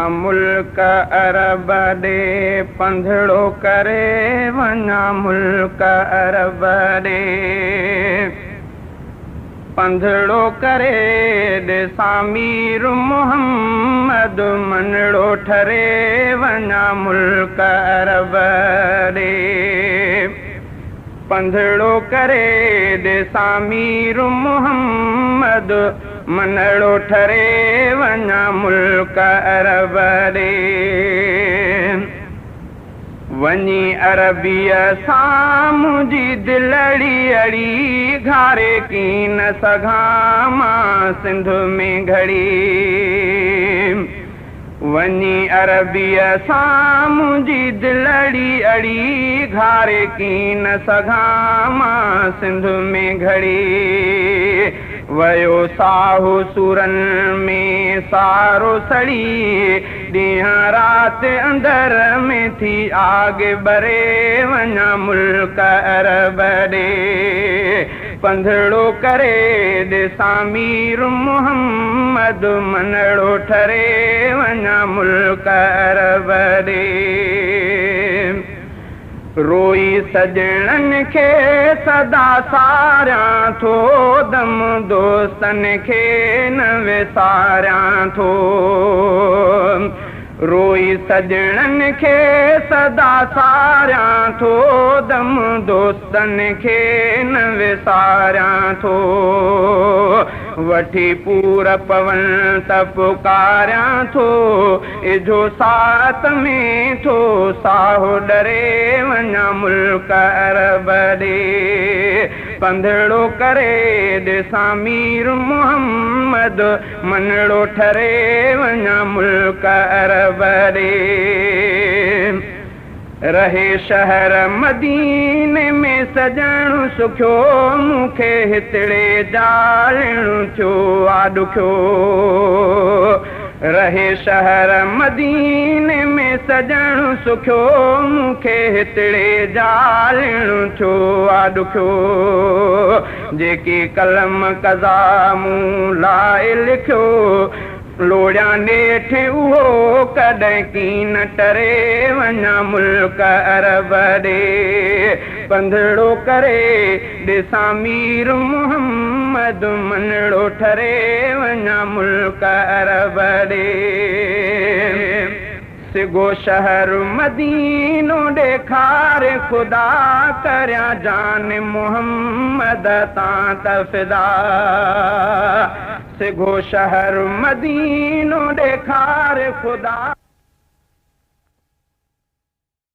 मुल्क अरब ॾे पंधड़ो करे वञा मुल्क अरब ॾे पंधड़ो करे ॾिसां मीर मोहम्मद मनड़ो ठरे वञा मुल्क अरब ॾे पंधड़ो करे ॾिसां मीर मोहम्मद मनड़ो ठरे वञा मुल्क अरब ॾे वञी अरबीअ सां मुंहिंजी दिलड़ी अड़ी घारे की न सघां मां सिंध में घड़ी वञी अरबीअ सां मुंहिंजी दिलड़ी अड़ी घारे की न सघां मां सिंध में घड़ी वयो साहु सुरनि में सारो सड़ी ॾींहं राति अंदर में थी आग ॿरे वञा मुल्क अरब ॾे पंधड़ो करे ॾिसां मीर मोहम्मद मनड़ो ठरे वञा मुल्क अरब ॾे रोई सजणनि खे सदा सारियां थो दम दोस्तनि खे न विसारियां थो रोई सजणनि खे सदा सारियां थो दम दोस्तनि खे न विसारियां थो वठी पूर पवन त पुकारियां थो इझो साथ में थो साहो डरे वञा मुल्क अरब ॾे पंधड़ो करे ॾिसां मीर मोहम्मद मनड़ो ठरे वञा मुल्क अरब ॾे रहे शहर मदीने में सजणु सुखियो मूंखे हितड़े ॼाणणु थियो आ ॾुखियो रहे शहर मदीने में सजणु सुखियो मूंखे हितड़े ॼाणणु थियो आ ॾुखियो जेकी कलम कज़ा मूं लाइ लिखियो लोड़ियां नेठ उहो कॾहिं की न टरे वञा मुल्क अरब ॾे पंधड़ो करे ॾिसां मीर मोहम्मद मनड़ो ठरे वञा मुल्क अरब ॾे सिगो शहर मदीनो ॾेखारे ख़ुदा करियां जान मोहम्मद तां त फिदा सिगो शहर मदीनो ॾेखारे ख़ुदा